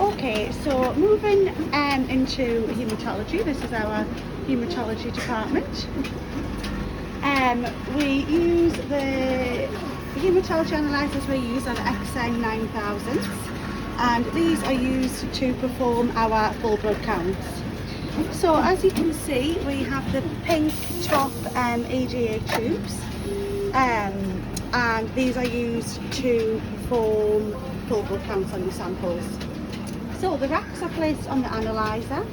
Okay, so moving into haematology, this is our haematology department. We use the haematology analyzers we use are the XN 9000s, and these are used to perform our full blood counts. So as you can see, we have the pink top AGA tubes, and these are used to perform full blood counts on the samples. So the racks are placed on the analyzer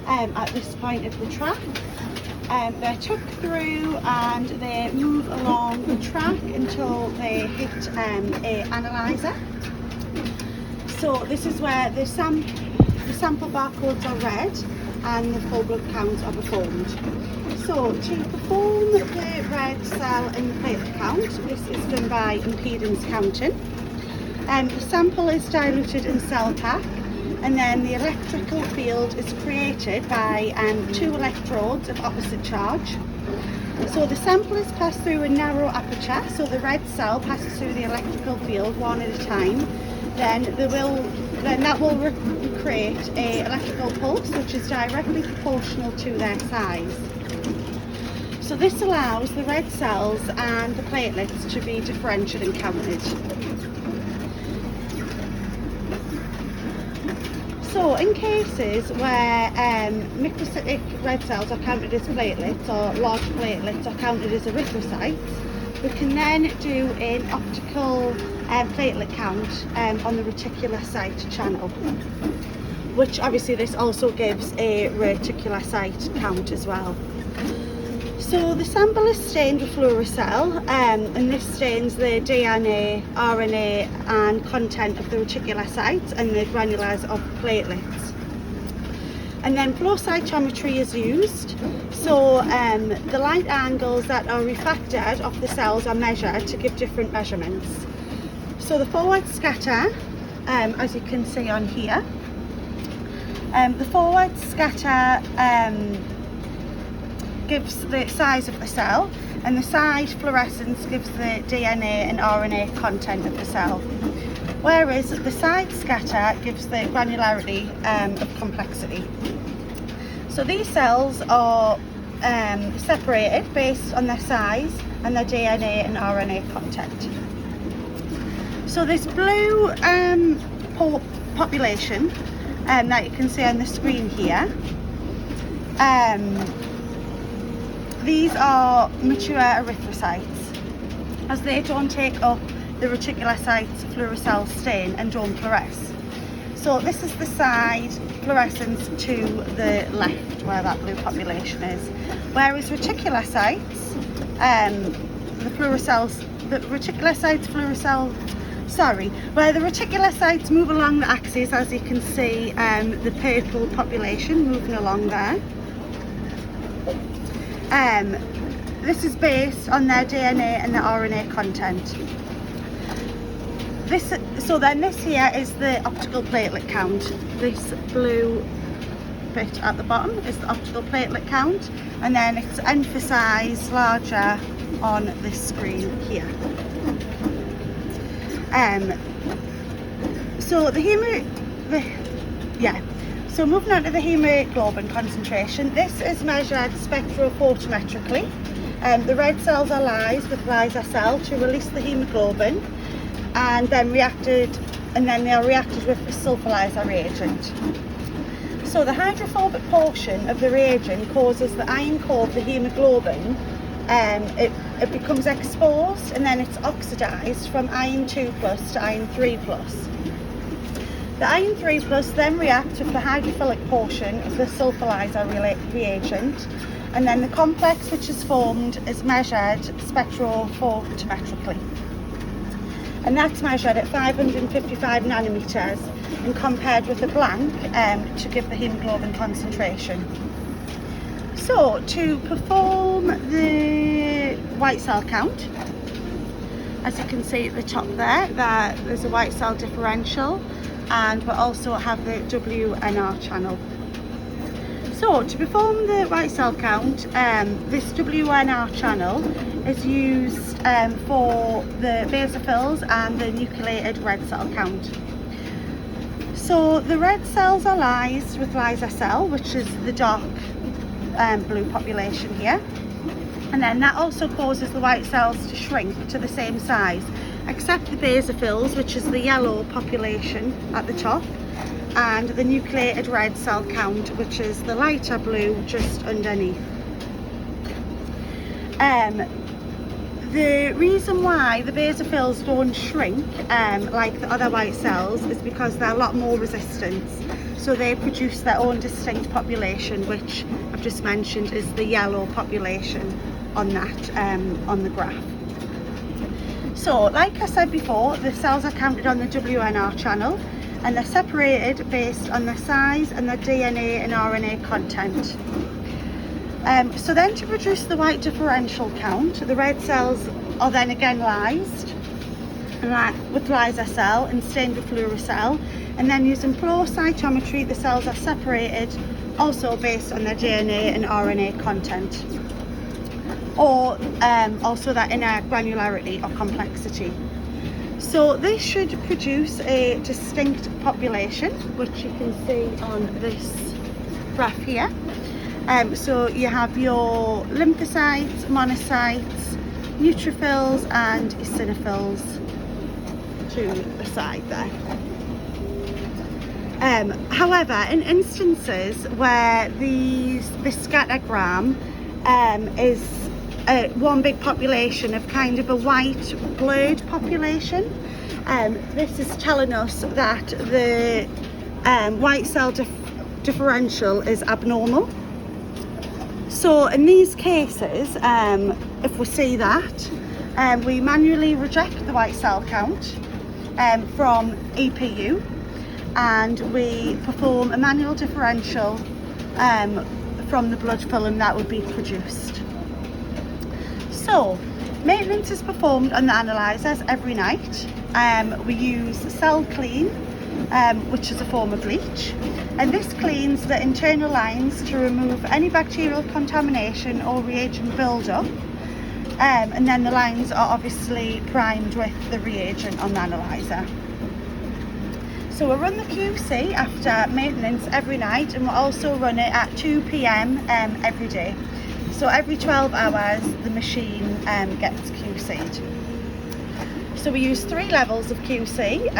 at this point of the track. They're tucked through and they move along the track until they hit a analyzer. So this is where the sample barcodes are read and the full blood counts are performed. So to perform the red cell and the platelet count, this is done by impedance counting. The sample is diluted in cell pack, and then the electrical field is created by 2 electrodes of opposite charge. So the sample is passed through a narrow aperture, so the red cell passes through the electrical field one at a time. Then that will create an electrical pulse which is directly proportional to their size. So this allows the red cells and the platelets to be differentiated and counted. So in cases where microcytic red cells are counted as platelets or large platelets are counted as erythrocytes, we can then do an optical platelet count on the reticulocyte channel, which obviously this also gives a reticulocyte count as well. So the sample is stained with Fluorocell, and this stains the DNA, RNA and content of the reticulocytes and the granulars of the platelets. And then flow cytometry is used, so the light angles that are refracted off the cells are measured to give different measurements. So the forward scatter, as you can see on here, the forward scatter gives the size of the cell, and the side fluorescence gives the DNA and RNA content of the cell, whereas the side scatter gives the granularity of complexity. So these cells are separated based on their size and their DNA and RNA content. So this blue population that you can see on the screen here, these are mature erythrocytes, as they don't take up the reticulocyte's Fluorocell stain and don't fluoresce. So this is the side fluorescence to the left where that blue population is. Whereas reticulocytes, where the reticulocytes move along the axis, as you can see the purple population moving along there. This is based on their DNA and their RNA content. So then this here is the optical platelet count. This blue bit at the bottom is the optical platelet count, and then it's emphasised larger on this screen here. So moving on to the hemoglobin concentration, this is measured spectrophotometrically. The red cells are lysed with Lysacell to release the hemoglobin, and then they are reacted with the sulfonylurea reagent. So the hydrophobic portion of the reagent causes the iron core of the hemoglobin, it becomes exposed, and then it's oxidised from iron 2+ to iron 3+. The iron 3+ then reacts with the hydrophilic portion of the sulfonylurea reagent, and then the complex which is formed is measured spectrophotometrically. And that's measured at 555 nanometers and compared with a blank to give the hemoglobin concentration. So to perform the white cell count, as you can see at the top there's a white cell differential, and we also have the WNR channel. So to perform the white cell count, this WNR channel is used for the basophils and the nucleated red cell count. So the red cells are lysed with Lysacell, which is the dark blue population here, and then that also causes the white cells to shrink to the same size, except the basophils, which is the yellow population at the top, and the nucleated red cell count, which is the lighter blue just underneath. The reason why the basophils don't shrink like the other white cells is because they're a lot more resistant. So they produce their own distinct population, which I've just mentioned is the yellow population on that on the graph. So like I said before, the cells are counted on the WNR channel, and they're separated based on their size and their DNA and RNA content. So then to produce the white differential count, the red cells are then again lysed with Lysacell and stained with Fluorocell, and then using flow cytometry the cells are separated also based on their DNA and RNA content, or also their inner granularity or complexity. So this should produce a distinct population, which you can see on this graph here. So you have your lymphocytes, monocytes, neutrophils and eosinophils to the side there. However, in instances where this scattergram is one big population of kind of a white blurred population, this is telling us that the white cell differential is abnormal. So in these cases, if we see that, we manually reject the white cell count from EPU, and we perform a manual differential from the blood film that would be produced. So maintenance is performed on the analyzers every night. We use Cell Clean, which is a form of bleach, and this cleans the internal lines to remove any bacterial contamination or reagent buildup, and then the lines are obviously primed with the reagent on the analyzer. So we'll run the QC after maintenance every night, and we'll also run it at 2 PM every day. So every 12 hours the machine gets QC'd. So we use 3 levels of QC.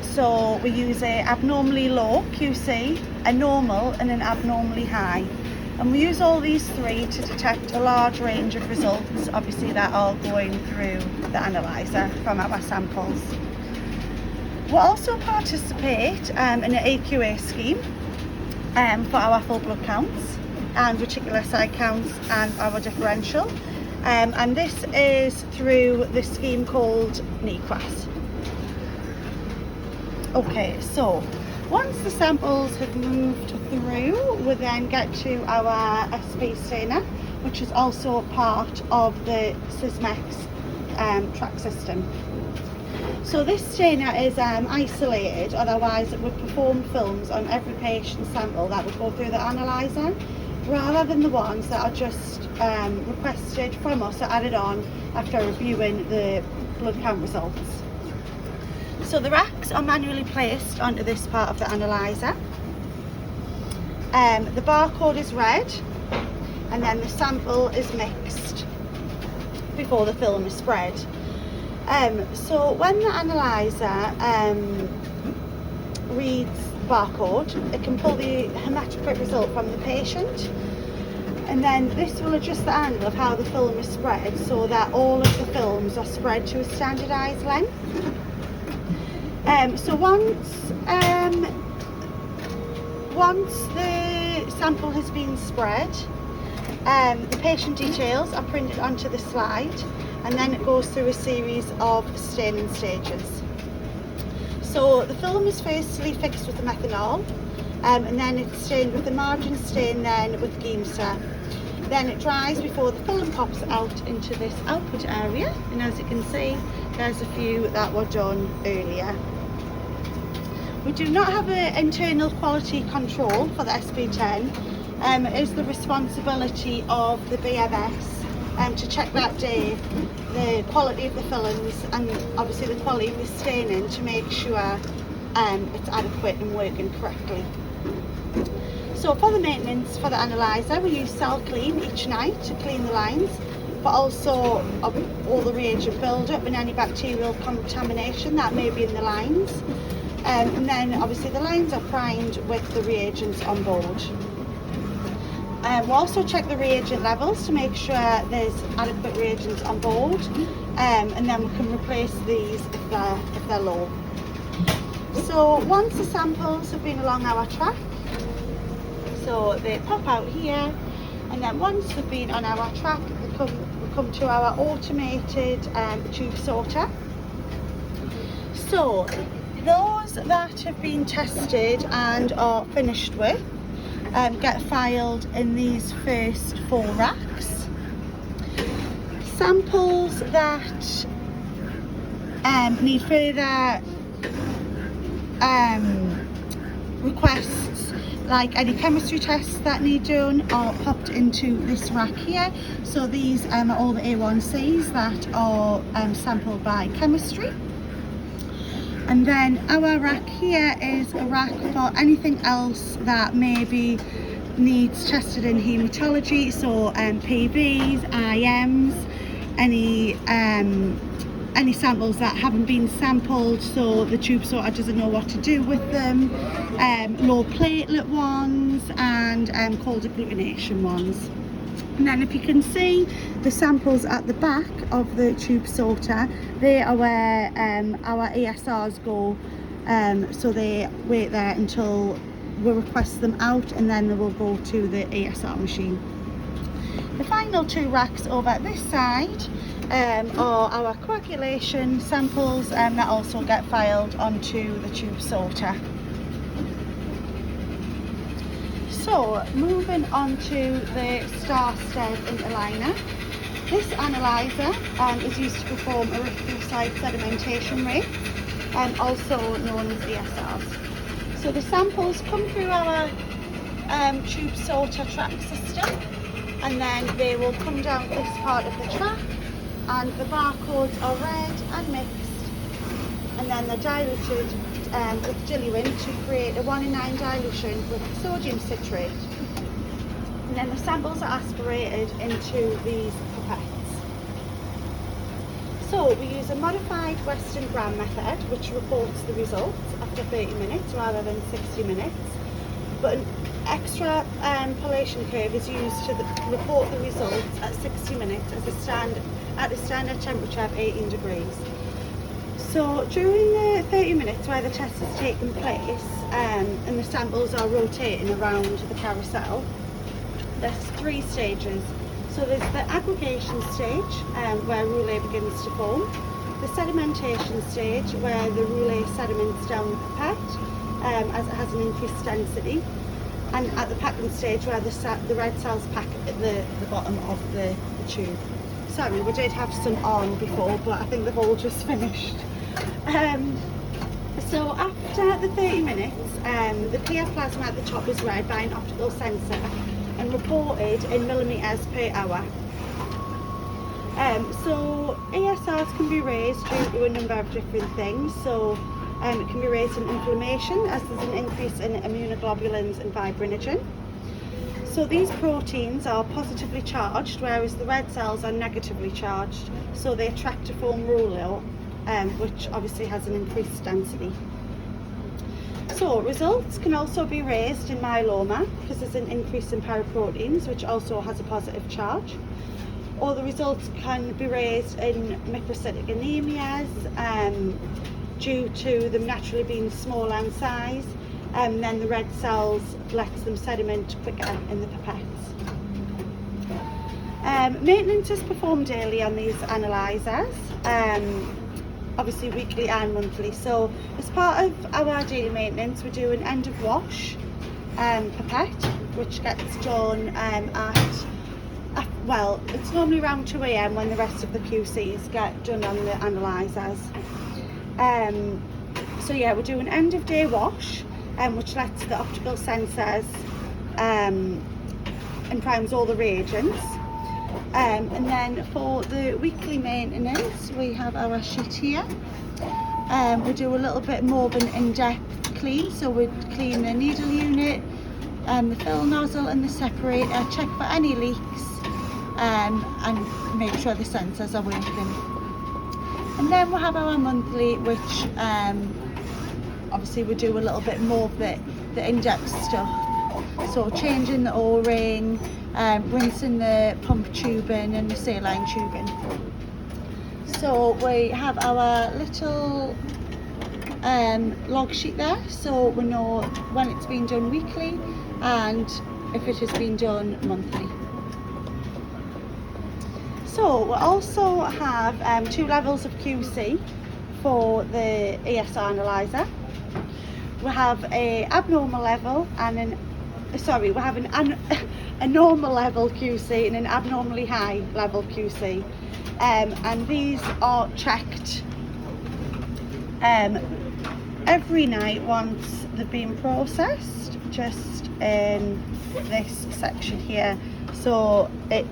So we use a abnormally low QC, a normal and an abnormally high. And we use all these 3 to detect a large range of results, obviously that are going through the analyzer from our samples. We'll also participate in an AQA scheme for our full blood counts and reticulocyte counts and our differential. And this is through the scheme called NEQUAS. Okay, so once the samples have moved through, we then get to our SP stainer, which is also part of the Sysmex track system. So this stainer is isolated, otherwise it would perform films on every patient sample that would go through the analyzer, rather than the ones that are just requested from us or added on after reviewing the blood count results. So the racks are manually placed onto this part of the analyzer. The barcode is read, and then the sample is mixed before the film is spread. So when the analyzer reads barcode, it can pull the hematocrit result from the patient, and then this will adjust the angle of how the film is spread so that all of the films are spread to a standardised length. So once the sample has been spread, the patient details are printed onto the slide, and then it goes through a series of staining stages. So the film is firstly fixed with the methanol, and then it's stained with the margin stain, then with Giemsa. Then it dries before the film pops out into this output area, and as you can see, there's a few that were done earlier. We do not have an internal quality control for the SP10. It is the responsibility of the BMS to check that day the quality of the films and obviously the quality of the staining to make sure it's adequate and working correctly. So for the maintenance for the analyzer, we use cell clean each night to clean the lines, but also all the reagent build-up and any bacterial contamination that may be in the lines. And then obviously the lines are primed with the reagents on board. We'll also check the reagent levels to make sure there's adequate reagents on board, and then we can replace these if they're low. So once the samples have been along our track, so they pop out here, and then once they've been on our track, we come to our automated tube sorter. So those that have been tested and are finished with get filed in these first 4 racks. Samples that need further requests, like any chemistry tests that need done, are popped into this rack here. So these are all the A1Cs that are sampled by chemistry. And then our rack here is a rack for anything else that maybe needs tested in haematology, so PVs, IMs, any samples that haven't been sampled, so the tube sorter doesn't know what to do with them, low platelet ones, and cold agglutination ones. And then if you can see the samples at the back of the tube sorter, they are where our ESRs go, so they wait there until we request them out, and then they will go to the ESR machine. The final 2 racks over at this side are our coagulation samples that also get filed onto the tube sorter. So moving on to the StarStev interliner. This analyzer is used to perform erythrocyte sedimentation rates, also known as ESRs. So the samples come through our tube sorter track system, and then they will come down this part of the track, and the barcodes are read and mixed, and then they're diluted with diluent to create a 1:9 dilution with sodium citrate. And then the samples are aspirated into these pipettes. So we use a modified Western Gram method, which reports the results after 30 minutes rather than 60 minutes. But an extra collation curve is used to report the results at 60 minutes as at a standard temperature of 18 degrees. So during the 30 minutes where the test is taking place and the samples are rotating around the carousel, there's 3 stages. So there's the aggregation stage where roulet begins to form, the sedimentation stage where the roulet sediments down the pipette as it has an increased density, and at the packing stage where the red cells pack at the bottom of the tube. Sorry, we did have some on before, but I think they've all just finished. So after the 30 minutes, the clear plasma at the top is read by an optical sensor and reported in millimetres per hour. So ESRs can be raised due to a number of different things. So it can be raised in inflammation, as there's an increase in immunoglobulins and fibrinogen. So these proteins are positively charged, whereas the red cells are negatively charged. So they attract to form rouleau, which obviously has an increased density. So results can also be raised in myeloma because there's an increase in paraproteins, which also has a positive charge. Or the results can be raised in microcytic anemias due to them naturally being smaller in size, and then the red cells lets them sediment quicker in the pipettes. Maintenance is performed daily on these analyzers, obviously weekly and monthly. So as part of our daily maintenance, we do an end of wash pipette, which gets done well, it's normally around 2 AM when the rest of the QCs get done on the analyzers. So yeah, we do an end of day wash, which lets the optical sensors and primes all the reagents. And then for the weekly maintenance, we have our sheet here. We do a little bit more of an in-depth clean, so we'd clean the needle unit, the fill nozzle and the separator, check for any leaks, and make sure the sensors are working. And then we'll have our monthly, which obviously we do a little bit more of the in-depth stuff. So changing the O-ring, rinsing the pump tubing and the saline tubing. So we have our little log sheet there, so we know when it's been done weekly and if it has been done monthly. So we also have 2 levels of QC for the ESR analyzer. We have a abnormal level and we have a normal level QC and an abnormally high level QC, and these are checked every night once they've been processed, just in this section here. So it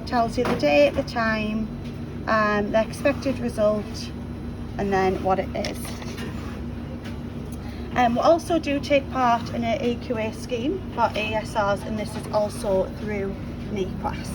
tells you the date, the time, the expected result, and then what it is. We also do take part in an EQA scheme for ESRs, and this is also through NEPRAS.